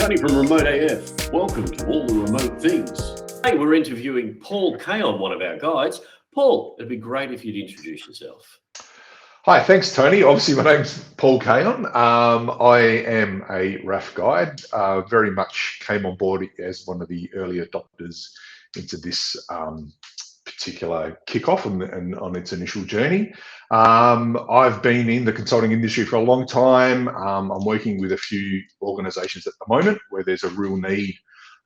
Tony from Remote AF. Welcome to All the Remote Things. Today we're interviewing Paul Caon, one of our guides. Paul, it'd be great if you'd introduce yourself. Hi, thanks, Tony. Obviously, my name's Paul Caon. I am a RAF guide. Very much came on board as one of the early adopters into this particular kickoff and on its initial journey. I've been in the consulting industry for a long time. I'm working with a few organisations at the moment where there's a real need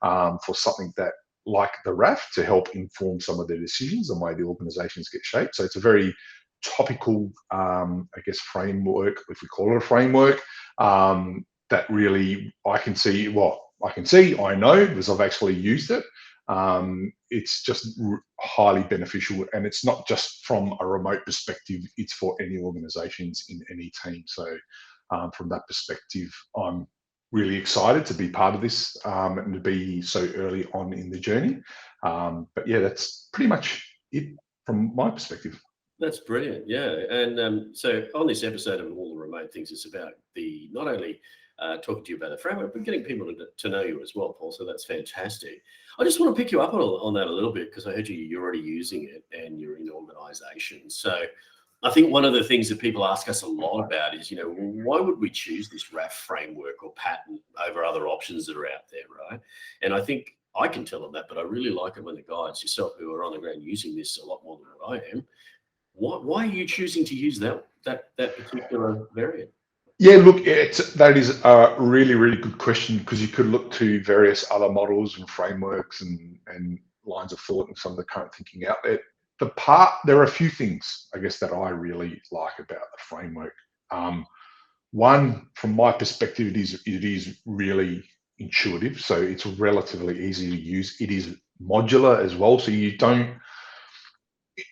for something that, like the RAF, to help inform some of their decisions and the way the organisations get shaped. So it's a very topical, framework, if we call it a framework, that really I know because I've actually used it. It's just highly beneficial, and it's not just from a remote perspective, it's for any organizations in any team. So from that perspective, I'm really excited to be part of this and to be so early on in the journey. But yeah, that's pretty much it from my perspective. That's brilliant, yeah. And so on this episode of All the Remote Things, it's about not only talking to you about the framework, but getting people to know you as well, Paul. So that's fantastic. I just want to pick you up on that a little bit because I heard you're already using it and you're in organisations. So I think one of the things that people ask us a lot about is, why would we choose this RAF framework or pattern over other options that are out there, right? And I think I can tell them that, but I really like it when the guides yourself who are on the ground using this a lot more than what I am. Why are you choosing to use that particular variant? Yeah, look, that is a really, really good question because you could look to various other models and frameworks and lines of thought and some of the current thinking out there. There are a few things, I guess, that I really like about the framework. One, from my perspective, it is really intuitive, so it's relatively easy to use. It is modular as well, so you don't.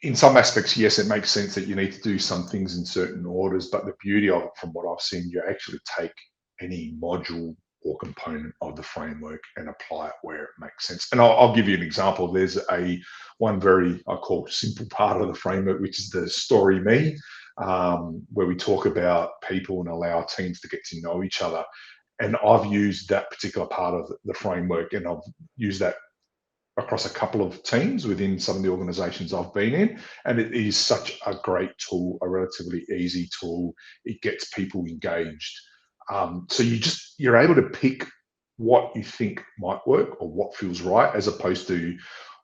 In some aspects, yes, it makes sense that you need to do some things in certain orders, but the beauty of it, from what I've seen, you actually take any module or component of the framework and apply it where it makes sense. And I'll give you an example. There's one very, I call, simple part of the framework, which is the story me, where we talk about people and allow teams to get to know each other. And I've used that particular part of the framework, and I've used that across a couple of teams within some of the organizations I've been in. And it is such a great tool, a relatively easy tool. It gets people engaged. So you're able to pick what you think might work or what feels right, as opposed to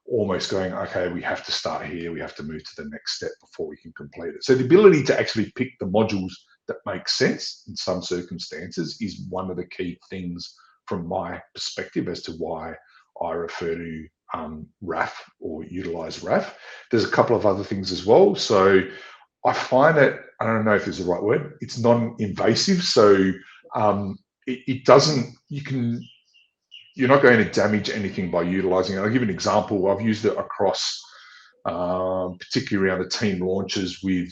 almost going, okay, we have to start here, we have to move to the next step before we can complete it. So the ability to actually pick the modules that make sense in some circumstances is one of the key things from my perspective as to why I refer to RAF or utilize RAF. There's a couple of other things as well. So I find it, I don't know if it's the right word, it's non-invasive. So it doesn't, you're not going to damage anything by utilizing it. I'll give you an example. I've used it across, particularly around the team launches with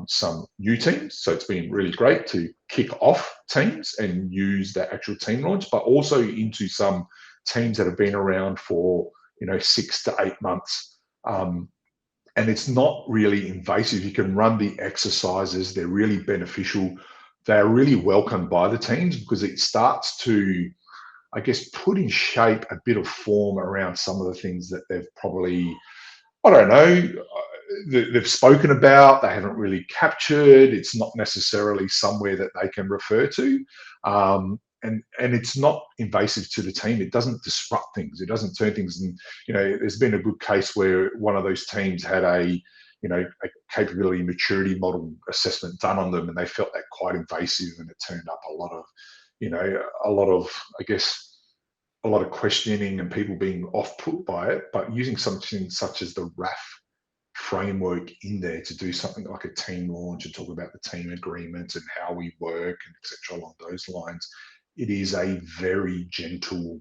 some new teams. So it's been really great to kick off teams and use that actual team launch, but also into some teams that have been around for 6 to 8 months. And it's not really invasive. You can run the exercises. They're really beneficial. They're really welcomed by the teams because it starts to, I guess, put in shape a bit of form around some of the things that they've probably, I don't know, they've spoken about, they haven't really captured. It's not necessarily somewhere that they can refer to. And it's not invasive to the team. It doesn't disrupt things. It doesn't turn things. And there's been a good case where one of those teams had a capability maturity model assessment done on them, and they felt that quite invasive, and it turned up a lot of questioning and people being off-put by it. But using something such as the RAF framework in there to do something like a team launch and talk about the team agreement and how we work and etc. along those lines, it is a very gentle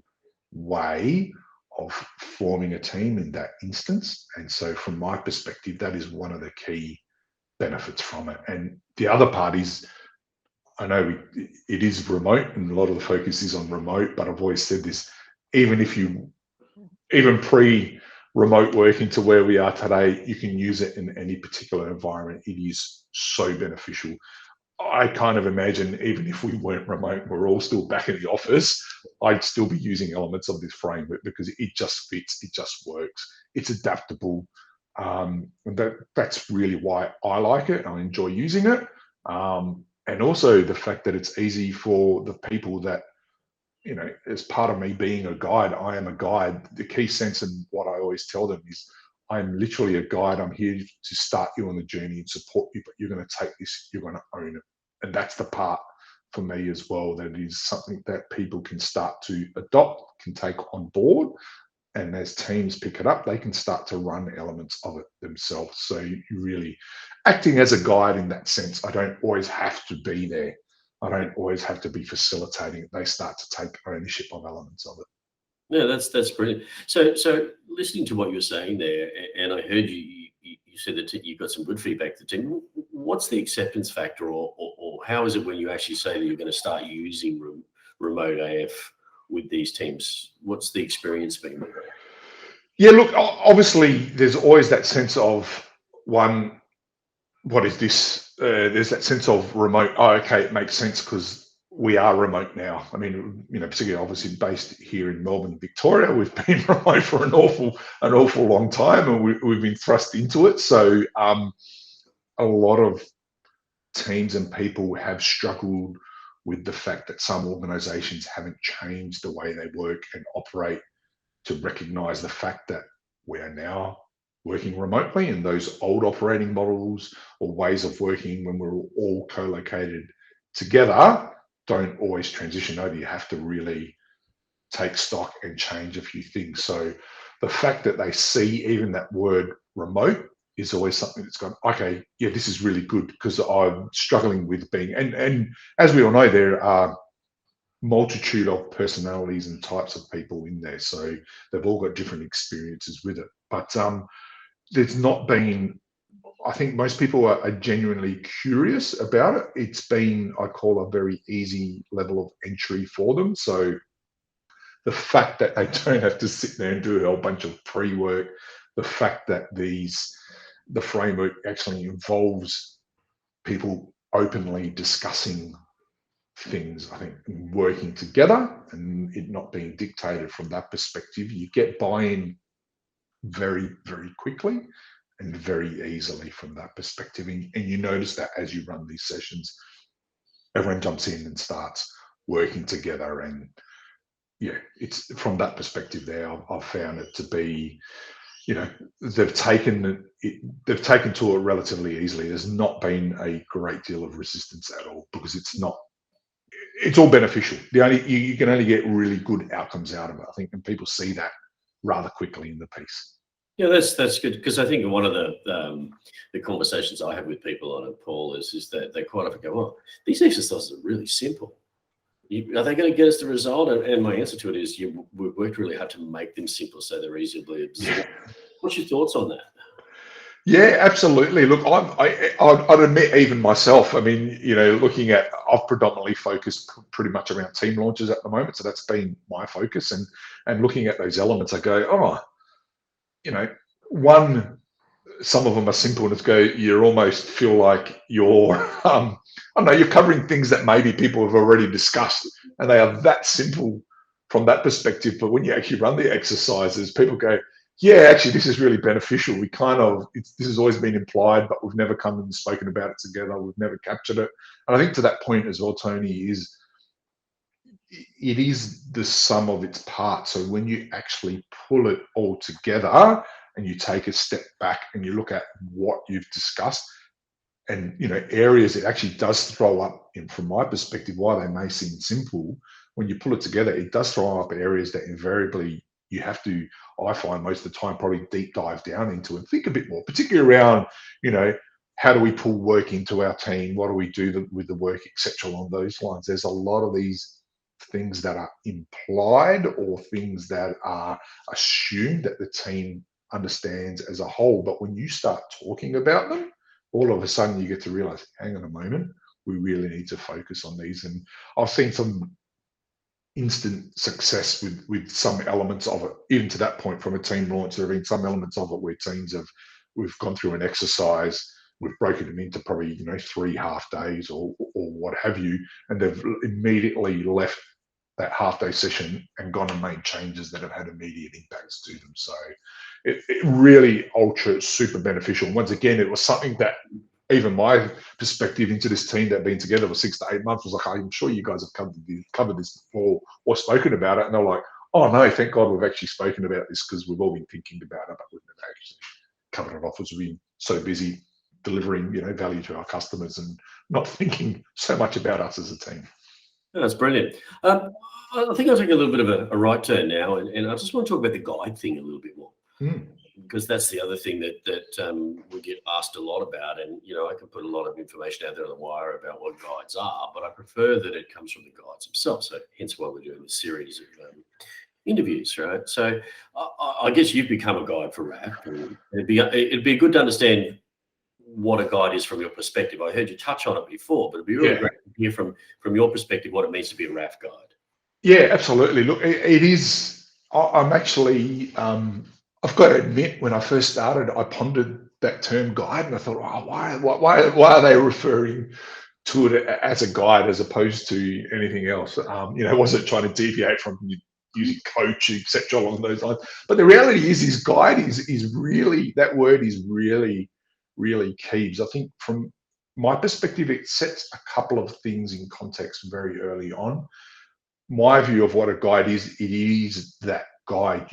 way of forming a team in that instance. And so from my perspective, that is one of the key benefits from it. And the other part is, I know it is remote and a lot of the focus is on remote, but I've always said this, even pre-remote working to where we are today, you can use it in any particular environment. It is so beneficial. I kind of imagine even if we weren't remote, we're all still back in the office, I'd still be using elements of this framework because it just fits, it just works, it's adaptable. And that's really why I like it. I enjoy using it. And also the fact that it's easy for the people that, as part of me being a guide, I am a guide. The key sense in what I always tell them is I'm literally a guide. I'm here to start you on the journey and support you, but you're going to take this, you're going to own it. And that's the part for me as well. That is something that people can start to adopt, can take on board. And as teams pick it up, they can start to run elements of it themselves. So you really acting as a guide in that sense. I don't always have to be there. I don't always have to be facilitating it. They start to take ownership of elements of it. Yeah, that's brilliant. So listening to what you're saying there, and I heard you said that you got some good feedback to the team. What's the acceptance factor, or how is it when you actually say that you're going to start using remote AF with these teams? What's the experience been with that? Yeah, look, obviously there's always that sense of one, what is this? There's that sense of remote. Oh, okay, it makes sense because we are remote now. I mean, particularly obviously based here in Melbourne, Victoria, we've been remote for an awful long time, and we've been thrust into it. So a lot of teams and people have struggled with the fact that some organisations haven't changed the way they work and operate to recognise the fact that we are now working remotely, and those old operating models or ways of working when we're all co-located together don't always transition over. You have to really take stock and change a few things. So the fact that they see even that word remote is always something that's gone, okay, yeah, this is really good because I'm struggling with being, and as we all know, there are multitude of personalities and types of people in there. So they've all got different experiences with it. But there's not been, I think most people are genuinely curious about it. It's been, I call, a very easy level of entry for them. So the fact that they don't have to sit there and do a whole bunch of pre-work, the fact that the framework actually involves people openly discussing things, I think, working together and it not being dictated from that perspective, you get buy-in very, very quickly and very easily from that perspective. And you notice that as you run these sessions, everyone jumps in and starts working together. And yeah, it's from that perspective there, I've found it to be, they've taken to it relatively easily. There's not been a great deal of resistance at all because it's all beneficial. You can only get really good outcomes out of it, I think, and people see that rather quickly in the piece. Yeah, that's good, because I think one of the conversations I have with people on it, Paul, is that they quite often go, "Well, these exercises are really simple. Are they going to get us the result?" And my answer to it is, we've worked really hard to make them simple so they're easily absorbed. What's your thoughts on that? Yeah, absolutely. Look, I'd admit, even myself, I mean, I've predominantly focused pretty much around team launches at the moment. So that's been my focus. And looking at those elements, I go, some of them are simple and you almost feel like you're, I don't know, you're covering things that maybe people have already discussed and they are that simple from that perspective. But when you actually run the exercises, people go, yeah, actually, this is really beneficial. This has always been implied, but we've never come and spoken about it together. We've never captured it. And I think to that point as well, Tony, it is the sum of its parts. So when you actually pull it all together and you take a step back and you look at what you've discussed and, areas it actually does throw up, from my perspective, why they may seem simple, when you pull it together, it does throw up areas that invariably you have to, I find most of the time, probably deep dive down into and think a bit more, particularly around, how do we pull work into our team? What do we do with the work, etc. along those lines? There's a lot of these things that are implied or things that are assumed that the team understands as a whole. But when you start talking about them, all of a sudden you get to realize, hang on a moment, we really need to focus on these. And I've seen some instant success with some elements of it, even to that point from a team launch. There have been some elements of it where we've gone through an exercise we've broken them into probably 3 half days or what have you, and they've immediately left that half day session and gone and made changes that have had immediate impacts to them. So it really ultra super beneficial. Once again, it was something that even my perspective into this team that had been together for 6 to 8 months was like, I'm sure you guys have covered this before or spoken about it. And they're like, oh no, thank God we've actually spoken about this, because we've all been thinking about it, but we've never actually covered it off, as we've been so busy delivering value to our customers and not thinking so much about us as a team. That's brilliant. I think I'll take a little bit of a right turn now, and I just want to talk about the guide thing a little bit more. Because that's the other thing that we get asked a lot about. And, I can put a lot of information out there on the wire about what guides are, but I prefer that it comes from the guides themselves. So hence why we're doing this series of interviews, right? So I guess you've become a guide for RAF. And it'd be good to understand what a guide is from your perspective. I heard you touch on it before, but it'd be really great to hear from your perspective what it means to be a RAF guide. Yeah, absolutely. Look, it is. I'm actually. I've got to admit, when I first started, I pondered that term guide, and I thought, oh, why are they referring to it as a guide as opposed to anything else? Wasn't trying to deviate from using coach, etc., along those lines. But the reality is guide is really, that word is really, really key. Because I think from my perspective, it sets a couple of things in context very early on. My view of what a guide is, it is that guide.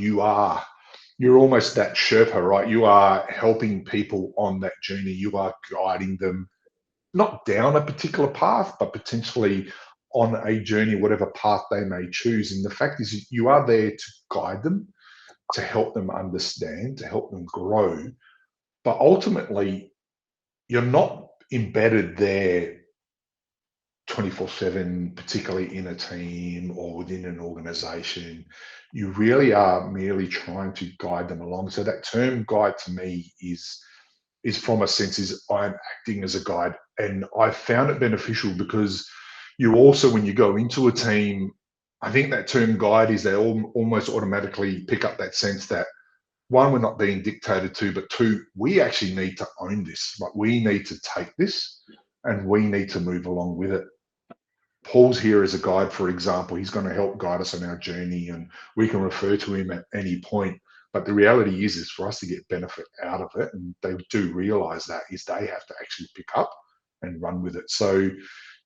You're almost that Sherpa, right? You are helping people on that journey. You are guiding them, not down a particular path, but potentially on a journey, whatever path they may choose. And the fact is, you are there to guide them, to help them understand, to help them grow. But ultimately, you're not embedded there 24/7, particularly in a team or within an organization. You really are merely trying to guide them along. So that term guide to me is from a sense is I'm acting as a guide. And I found it beneficial because you also, when you go into a team, I think that term guide is they almost automatically pick up that sense that, one, we're not being dictated to, but two, we actually need to own this. Like, we need to take this and we need to move along with it. Paul's here as a guide, for example. He's going to help guide us on our journey, and we can refer to him at any point. But the reality is for us to get benefit out of it, and they do realize that, is they have to actually pick up and run with it. So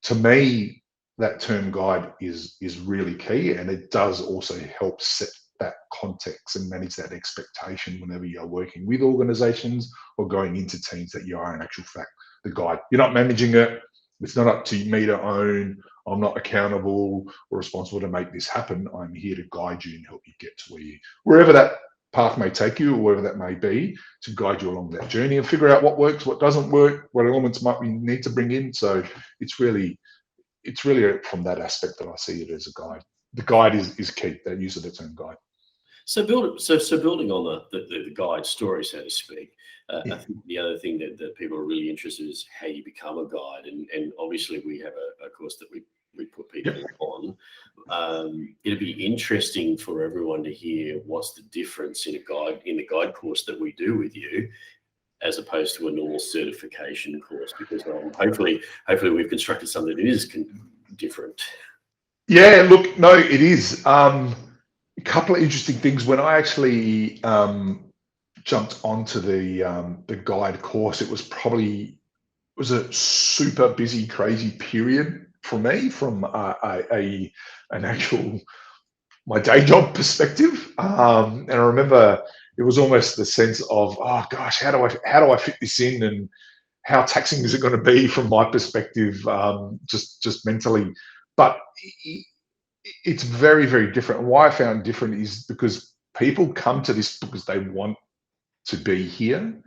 to me, that term guide is really key, and it does also help set that context and manage that expectation whenever you're working with organizations or going into teams, that you are in actual fact the guide. You're not managing it. It's not up to me to own. I'm not accountable or responsible to make this happen. I'm here to guide you and help you get to wherever that path may take you, or wherever that may be, to guide you along that journey and figure out what works, what doesn't work, what elements might we need to bring in. So it's really from that aspect that I see it as a guide. The guide is key. That use of the term guide. So building on the guide story, so to speak, I think the other thing that people are really interested in is how you become a guide, and obviously we have a course that we put people on. It'd be interesting for everyone to hear what's the difference in the guide course that we do with you, as opposed to a normal certification course, because hopefully we've constructed something that is different. Yeah, look, no, it is. A couple of interesting things. When I actually jumped onto the guide course, it was a super busy, crazy period for me from an actual my day job perspective. And I remember it was almost the sense of, oh gosh, how do I fit this in, and how taxing is it going to be from my perspective, just mentally. But it's very, very different. And why I found different is because people come to this because they want to be here.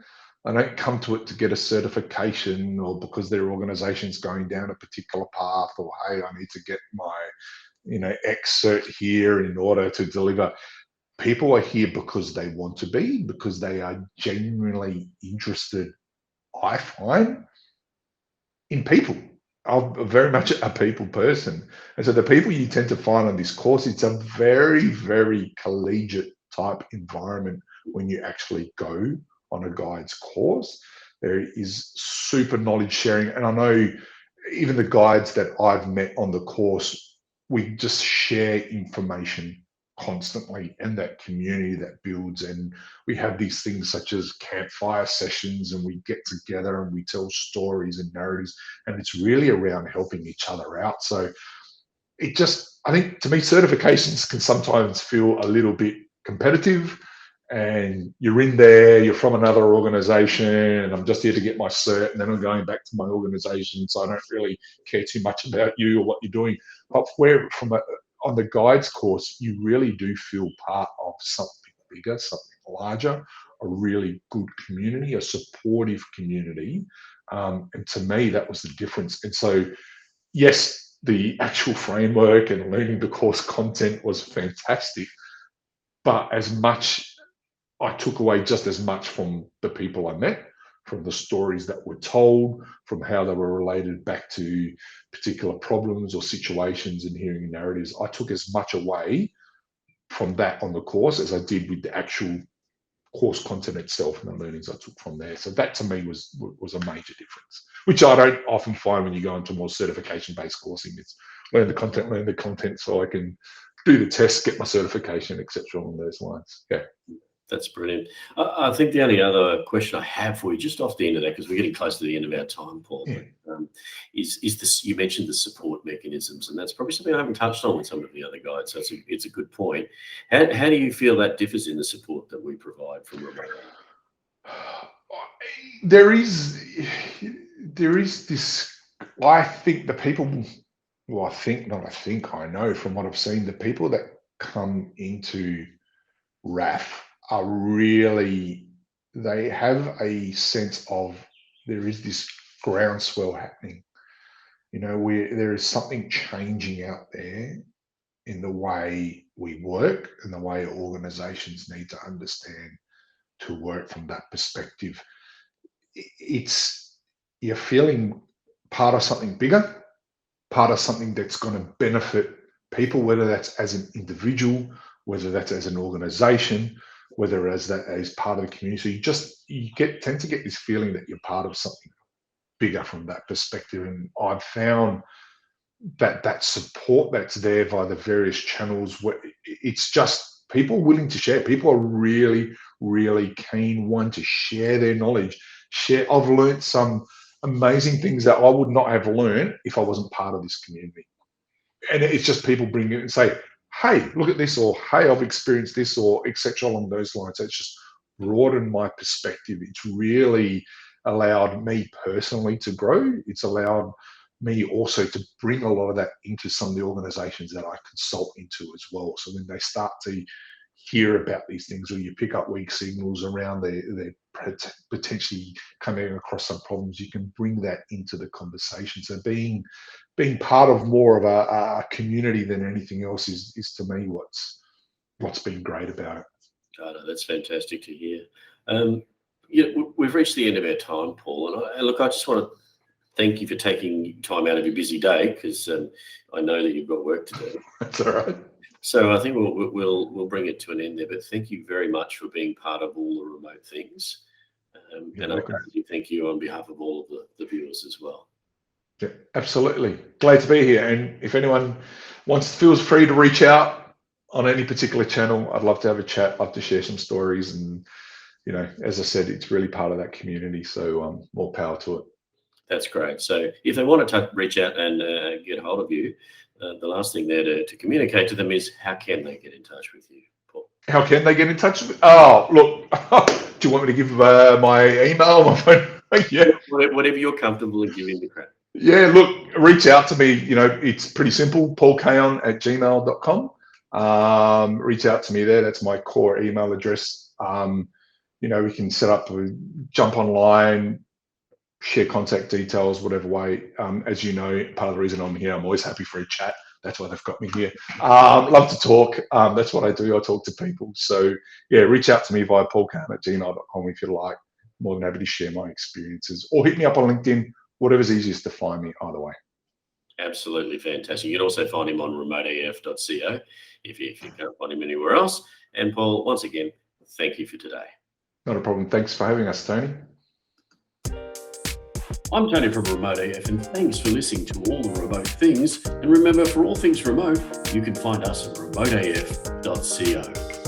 They don't come to it to get a certification, or because their organization's going down a particular path, or hey, I need to get my X cert here in order to deliver. People are here because they want to be, because they are genuinely interested, I find, in people. I'm very much a people person. And so the people you tend to find on this course, it's a very, very collegiate type environment when you actually go on a guide's course. There is super knowledge sharing. And I know even the guides that I've met on the course, we just share information constantly, and that community that builds. And we have these things such as campfire sessions, and we get together and we tell stories and narratives, and it's really around helping each other out. So it just, I think to me, certifications can sometimes feel a little bit competitive, and you're in there, you're from another organization, and I'm just here to get my cert, and then I'm going back to my organization, so I don't really care too much about you or what you're doing. But where on the guides course, you really do feel part of something bigger, something larger, a really good community, a supportive community. And to me, that was the difference. And so, yes, the actual framework and learning the course content was fantastic, but I took away just as much from the people I met, from the stories that were told, from how they were related back to particular problems or situations, and hearing narratives. I took as much away from that on the course as I did with the actual course content itself and the learnings I took from there. So that to me was a major difference, which I don't often find when you go into more certification-based coursing. It's learn the content so I can do the tests, get my certification, etc. along those lines. Yeah. That's brilliant. I think the only other question I have for you, just off the end of that, because we're getting close to the end of our time, Paul, Yeah. is this, you mentioned the support mechanisms, and that's probably something I haven't touched on with some of the other guides, so it's a good point. How do you feel that differs in the support that we provide from remote? There is this, I think the people, well, I know from what I've seen, the people that come into RAF are really, they have a sense of there is this groundswell happening. Where there is something changing out there in the way we work and the way organizations need to understand to work from that perspective. It's, you're feeling part of something bigger, part of something that's going to benefit people, whether that's as an individual, whether that's as an organization, whether as part of the community. So you tend to get this feeling that you're part of something bigger from that perspective. And I've found that support that's there via the various channels, where it's just people willing to share. People are really, really keen, one, to share their knowledge. I've learned some amazing things that I would not have learned if I wasn't part of this community. And it's just people bring it and say, hey, look at this, or hey, I've experienced this, or etc. along those lines. So it's just broadened my perspective. It's really allowed me personally to grow. It's allowed me also to bring a lot of that into some of the organizations that I consult into as well. So when they start to hear about these things, or you pick up weak signals around they're potentially coming across some problems, you can bring that into the conversation. So being part of more of a community than anything else is to me what's been great about it. That's fantastic to hear. We've reached the end of our time, Paul, and look, I just want to thank you for taking time out of your busy day, because I know that you've got work to do. That's all right. So I think we'll bring it to an end there. But thank you very much for being part of all the remote things, and I thank you on behalf of all of the viewers as well. Yeah, absolutely. Glad to be here. And if anyone feels free to reach out on any particular channel, I'd love to have a chat. Love to share some stories. And as I said, it's really part of that community. So more power to it. That's great. So if they want to reach out and get hold of you, the last thing there to communicate to them is, how can they get in touch with you, Paul? How can they get in touch with me? Oh, look, do you want me to give my email, my phone? Yeah. Whatever you're comfortable in giving the crowd. Yeah, look, reach out to me. It's pretty simple, paulcaon@gmail.com. Reach out to me there. That's my core email address. We can set up, jump online, share contact details, whatever way. As you know, part of the reason I'm here, I'm always happy for a chat. That's why they've got me here. Love to talk. That's what I do. I talk to people. So yeah, reach out to me via paulcaon@gmail.com if you like. More than happy to share my experiences, or hit me up on LinkedIn, whatever's easiest to find me, either way. Absolutely fantastic. You can also find him on remoteaf.co if you can't find him anywhere else. And Paul, once again, thank you for today. Not a problem. Thanks for having us, Tony. I'm Tony from Remote AF, and thanks for listening to All the Remote Things. And remember, for all things remote, you can find us at remoteaf.co.